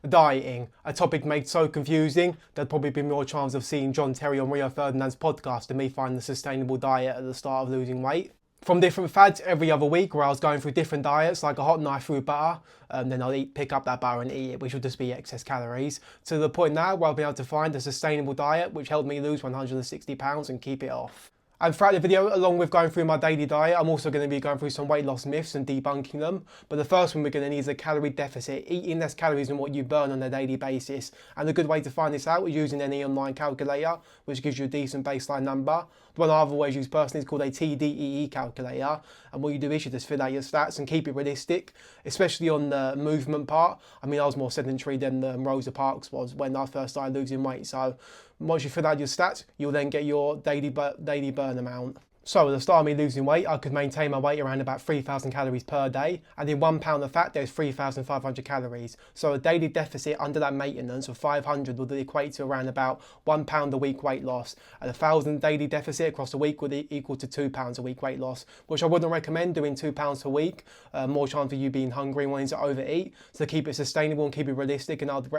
Dieting, a topic made so confusing, there'd probably be more chance of seeing John Terry on Rio Ferdinand's podcast than me finding a sustainable diet at the start of losing weight. From different fads every other week where I was going through different diets, like a hot knife through butter, then I'll pick up that butter and eat it, which will just be excess calories, to the point now where I'll be able to find a sustainable diet which helped me lose 160 pounds and keep it off. And throughout the video, along with going through my daily diet, I'm also going to be going through some weight loss myths and debunking them. But the first one we're going to need is a calorie deficit, eating less calories than what you burn on a daily basis. And a good way to find this out is using any online calculator, which gives you a decent baseline number. The one I've always used personally is called a TDEE calculator. And what you do is you just fill out your stats and keep it realistic, especially on the movement part. I mean, I was more sedentary than Rosa Parks was when I first started losing weight. So once you fill out your stats, you'll then get your daily burn amount. So at the start of me losing weight, I could maintain my weight around about 3,000 calories per day, and in 1 pound of fat there's 3,500 calories. So a daily deficit under that maintenance of 500 would equate to around about £1 a week weight loss, and 1,000 daily deficit across a week would equal to £2 a week weight loss, which I wouldn't recommend doing £2 per week. More chance of you being hungry and wanting to overeat. So to keep it sustainable and keep it realistic, and I'd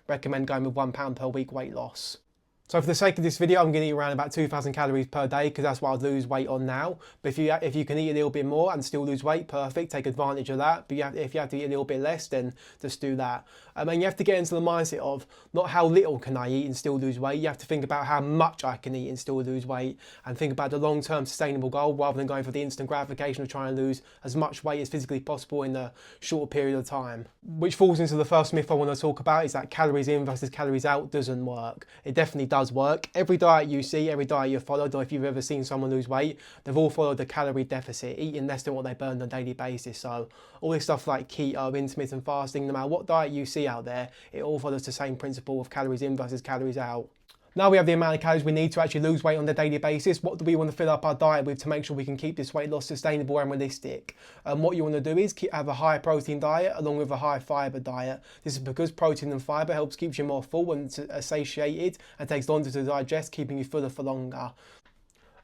recommend going with £1 per week weight loss. So for the sake of this video, I'm going to eat around about 2,000 calories per day because that's what I'd lose weight on now. But if you can eat a little bit more and still lose weight, perfect, take advantage of that. But if you have to eat a little bit less, then just do that. And you have to get into the mindset of not how little can I eat and still lose weight. You have to think about how much I can eat and still lose weight, and think about the long-term sustainable goal rather than going for the instant gratification of trying to lose as much weight as physically possible in a short period of time. Which falls into the first myth I want to talk about, is that calories in versus calories out doesn't work. It definitely does work. Every diet you see, every diet you've followed, or if you've ever seen someone lose weight, they've all followed the calorie deficit, eating less than what they burn on a daily basis. So all this stuff like keto, intermittent fasting, no matter what diet you see out there, it all follows the same principle of calories in versus calories out. Now we have the amount of calories we need to actually lose weight on a daily basis. What do we want to fill up our diet with to make sure we can keep this weight loss sustainable and realistic? What you want to do is have a high protein diet along with a high fibre diet. This is because protein and fibre keeps you more full and satiated and takes longer to digest, keeping you fuller for longer.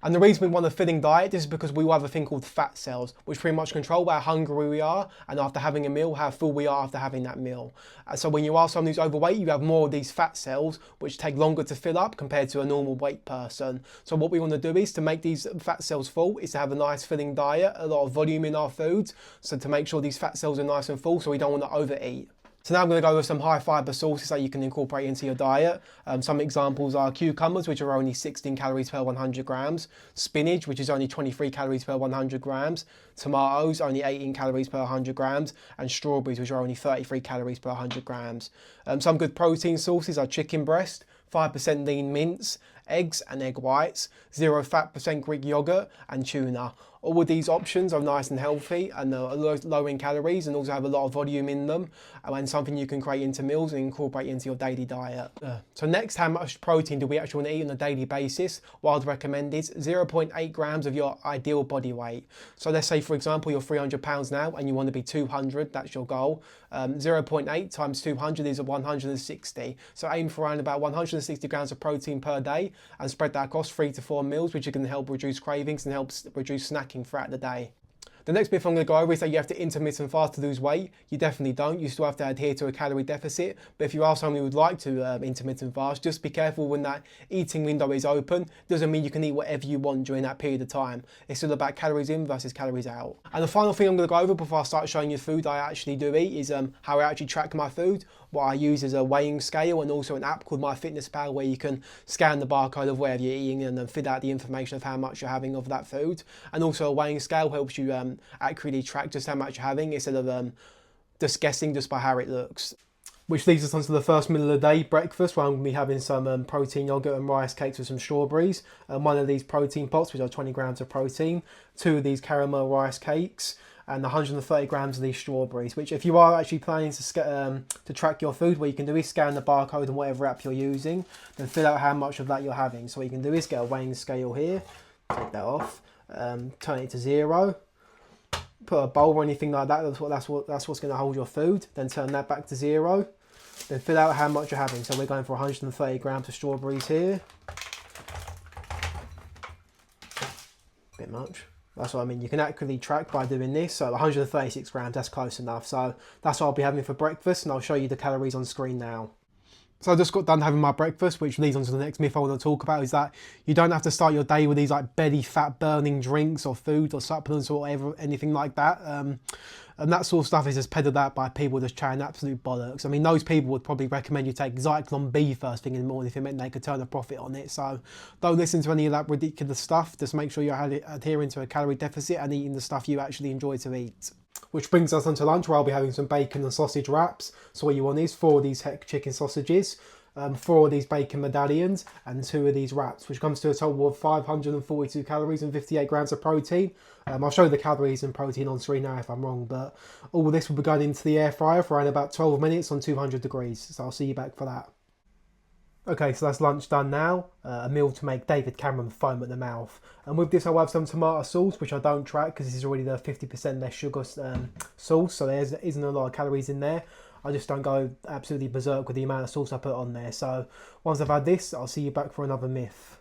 And the reason we want a filling diet is because we will have a thing called fat cells, which pretty much control how hungry we are, and after having a meal, how full we are after having that meal. So when you are someone who's overweight, you have more of these fat cells, which take longer to fill up compared to a normal weight person. So what we want to do is to make these fat cells full, is to have a nice filling diet, a lot of volume in our foods, so to make sure these fat cells are nice and full, so we don't want to overeat. So now I'm going to go with some high fibre sources that you can incorporate into your diet. Some examples are cucumbers, which are only 16 calories per 100 grams, spinach, which is only 23 calories per 100 grams, tomatoes, only 18 calories per 100 grams, and strawberries, which are only 33 calories per 100 grams. Some good protein sources are chicken breast, 5% lean mince, eggs and egg whites, 0 fat % Greek yogurt, and tuna. All of these options are nice and healthy and low in calories, and also have a lot of volume in them, and something you can create into meals and incorporate into your daily diet. So next, how much protein do we actually want to eat on a daily basis? What I'd recommend is 0.8 grams of your ideal body weight. So let's say, for example, you're 300 pounds now and you want to be 200, that's your goal. 0.8 times 200 is 160. So aim for around about 160 grams of protein per day and spread that across 3 to 4 meals, which are going to help reduce cravings and help reduce snacking throughout the day. The next myth I'm going to go over is that you have to intermittent fast to lose weight. You definitely don't. You still have to adhere to a calorie deficit. But if you are someone who would like to intermittent fast, just be careful when that eating window is open. Doesn't mean you can eat whatever you want during that period of time. It's still about calories in versus calories out. And the final thing I'm going to go over before I start showing you the food I actually do eat is how I actually track my food. What I use is a weighing scale and also an app called MyFitnessPal, where you can scan the barcode of whatever you're eating and then fill out the information of how much you're having of that food. And also a weighing scale helps you accurately track just how much you're having instead of just guessing just by how it looks. Which leads us on to the first meal of the day, breakfast, where I'm going to be having some protein yogurt and rice cakes with some strawberries. One of these protein pots, which are 20 grams of protein, 2 of these caramel rice cakes, and 130 grams of these strawberries, which if you are actually planning to track your food, what you can do is scan the barcode on whatever app you're using, then fill out how much of that you're having. So what you can do is get a weighing scale here, take that off, turn it to 0, put a bowl or anything like that, that's what's going to hold your food, then turn that back to 0, then fill out how much you're having. So we're going for 130 grams of strawberries here, bit much. That's what I mean. You can accurately track by doing this. So 136 grams, that's close enough. So that's what I'll be having for breakfast, and I'll show you the calories on screen now. So I just got done having my breakfast, which leads on to the next myth I want to talk about, is that you don't have to start your day with these like belly fat burning drinks or food or supplements or whatever, anything like that. And that sort of stuff is just peddled out by people just chatting absolute bollocks. I mean, those people would probably recommend you take Zyklon B first thing in the morning if it meant they could turn a profit on it. So don't listen to any of that ridiculous stuff. Just make sure you're adhering to a calorie deficit and eating the stuff you actually enjoy to eat. Which brings us onto lunch, where I'll be having some bacon and sausage wraps. So what you want is 4 of these heck chicken sausages, 4 of these bacon medallions, and 2 of these wraps, which comes to a total of 542 calories and 58 grams of protein. I'll show the calories and protein on screen now if I'm wrong, but all of this will be going into the air fryer for around about 12 minutes on 200 degrees. So I'll see you back for that. Okay, so that's lunch done now. A meal to make David Cameron foam at the mouth. And with this, I'll have some tomato sauce, which I don't track because this is already the 50% less sugar sauce, so there isn't a lot of calories in there. I just don't go absolutely berserk with the amount of sauce I put on there. So once I've had this, I'll see you back for another myth.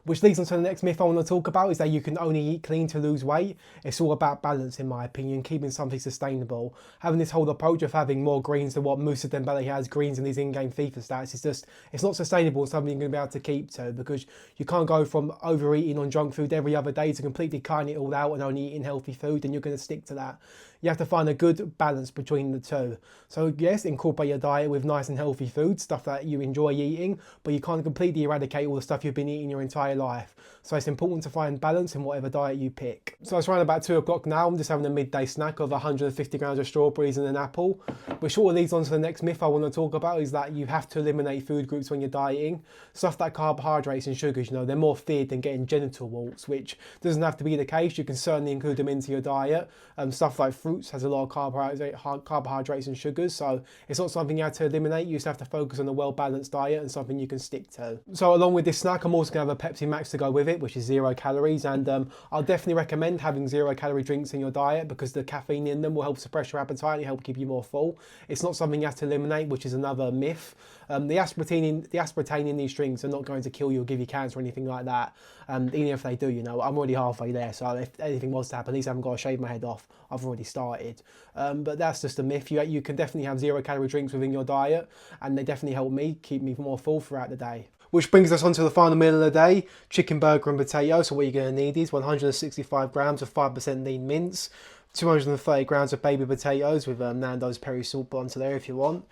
Which leads on to the next myth I want to talk about, is that you can only eat clean to lose weight. It's all about balance, in my opinion, keeping something sustainable. Having this whole approach of having more greens than what Moussa Dembele has greens in his in-game FIFA stats, it's not sustainable and something you're going to be able to keep to, because you can't go from overeating on junk food every other day to completely cutting it all out and only eating healthy food, and you're going to stick to that. You have to find a good balance between the two. So yes, incorporate your diet with nice and healthy food, stuff that you enjoy eating, but you can't completely eradicate all the stuff you've been eating your entire life. So it's important to find balance in whatever diet you pick. So it's around about 2 o'clock now. I'm just having a midday snack of 150 grams of strawberries and an apple, which sort of leads on to the next myth I want to talk about, is that you have to eliminate food groups when you're dieting. Stuff like carbohydrates and sugars, they're more feared than getting genital warts, which doesn't have to be the case. You can certainly include them into your diet. Stuff like fruits has a lot of carbohydrates and sugars, so it's not something you have to eliminate. You just have to focus on a well-balanced diet and something you can stick to. So along with this snack, I'm also going to have a Pepsi Max to go with it, which is 0 calories, and I'll definitely recommend having 0 calorie drinks in your diet because the caffeine in them will help suppress your appetite and help keep you more full. It's not something you have to eliminate, which is another myth. The aspartame in these drinks are not going to kill you or give you cancer or anything like that. Even if they do, I'm already halfway there, so if anything was to happen, at least I haven't got to shave my head off. I've already started. But that's just a myth. You can definitely have 0 calorie drinks within your diet, and they definitely help me keep me more full throughout the day. Which brings us on to the final meal of the day, chicken burger and potato. So what you're going to need is 165 grams of 5% lean mince, 230 grams of baby potatoes with Nando's peri salt onto there if you want,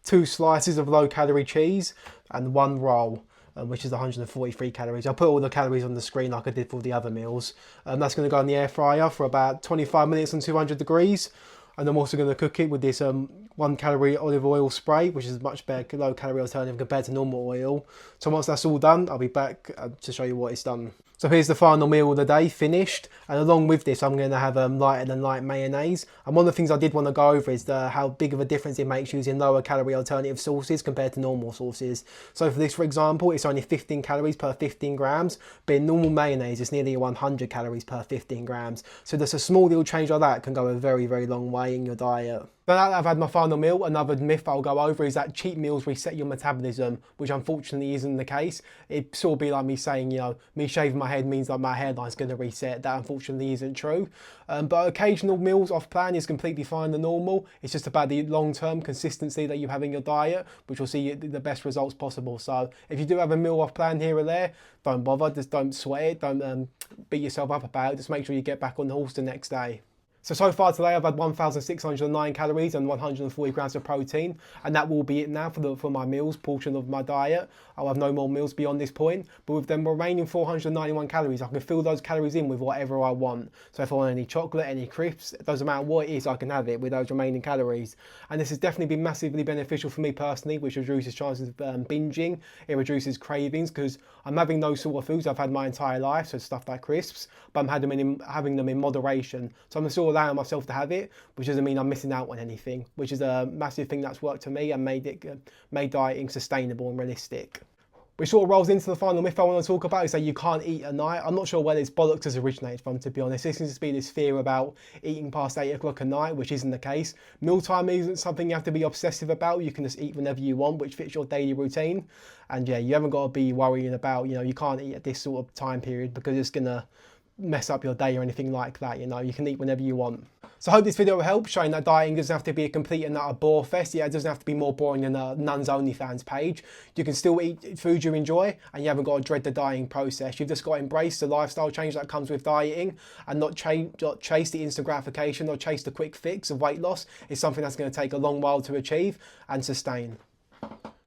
2 slices of low calorie cheese, and 1 roll, which is 143 calories. I'll put all the calories on the screen like I did for the other meals. That's going to go in the air fryer for about 25 minutes on 200 degrees. And I'm also going to cook it with this 1 calorie olive oil spray, which is a much better low calorie alternative compared to normal oil. So once that's all done, I'll be back to show you what it's done. So here's the final meal of the day, finished. And along with this, I'm going to have lighter than light mayonnaise. And one of the things I did want to go over is how big of a difference it makes using lower calorie alternative sauces compared to normal sauces. So for this, for example, it's only 15 calories per 15 grams, but in normal mayonnaise, it's nearly 100 calories per 15 grams. So just a small little change like that can go a very, very long way in your diet. Now that I've had my final meal, another myth I'll go over is that cheat meals reset your metabolism, which unfortunately isn't the case. It'd sort of be like me saying, me shaving my head means that my hairline's going to reset. That unfortunately isn't true. But occasional meals off plan is completely fine and normal. It's just about the long-term consistency that you have in your diet, which will see you the best results possible. So if you do have a meal off plan here or there, don't bother, just don't sweat it, don't beat yourself up about it. Just make sure you get back on the horse the next day. So far today I've had 1,609 calories and 140 grams of protein, and that will be it now for my meals portion of my diet. I'll have no more meals beyond this point, but with them remaining 491 calories, I can fill those calories in with whatever I want. So if I want any chocolate, any crisps, it doesn't matter what it is, I can have it with those remaining calories. And this has definitely been massively beneficial for me personally, which reduces chances of binging, it reduces cravings, because I'm having those sort of foods I've had my entire life, so stuff like crisps, but I'm having them in moderation. So I'm still allowing myself to have it, which doesn't mean I'm missing out on anything, which is a massive thing that's worked for me and made dieting sustainable and realistic. Which sort of rolls into the final myth I want to talk about, is that you can't eat at night. I'm not sure where this bollocks has originated from, to be honest. There seems to be this fear about eating past 8 o'clock at night, which isn't the case. Mealtime isn't something you have to be obsessive about. You can just eat whenever you want, which fits your daily routine. And yeah, you haven't got to be worrying about, you can't eat at this sort of time period because it's going to mess up your day or anything like that. You know, you can eat whenever you want. So I hope this video will help, showing that dieting doesn't have to be a complete and utter bore fest. Yeah, it doesn't have to be more boring than a Nun's OnlyFans page. You can still eat food you enjoy, and you haven't got to dread the dieting process. You've just got to embrace the lifestyle change that comes with dieting, and not chase the instant gratification or chase the quick fix of weight loss. It's something that's going to take a long while to achieve and sustain.